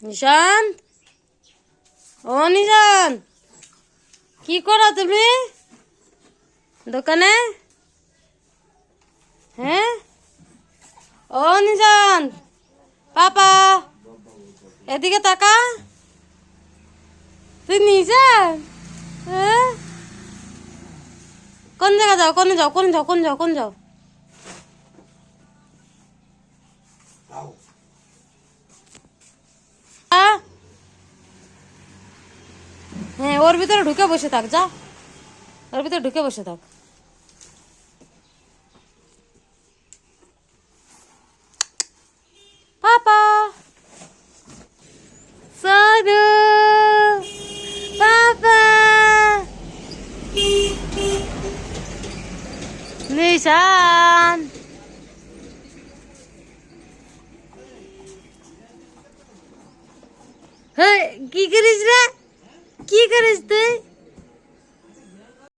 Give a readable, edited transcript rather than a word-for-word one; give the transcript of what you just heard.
নিশান, ও নিশান, কি করো তুমি দোকানে? হ্যাঁ, ও নিশান, পাপা এদিকে তাকা। তুই নিশান, হ্যাঁ, কোন জায়গা যাও? কোন যাও? কোন যাও? কোন যাও? কোন যাও? হ্যাঁ, ওর ভিতরে ঢুকে বসে থাক, যা ওর ভিতরে ঢুকে বসে থাক। পাপা, সাধু, পাপা, নিশান, হে, কি করিস রে? কি করিস তুই?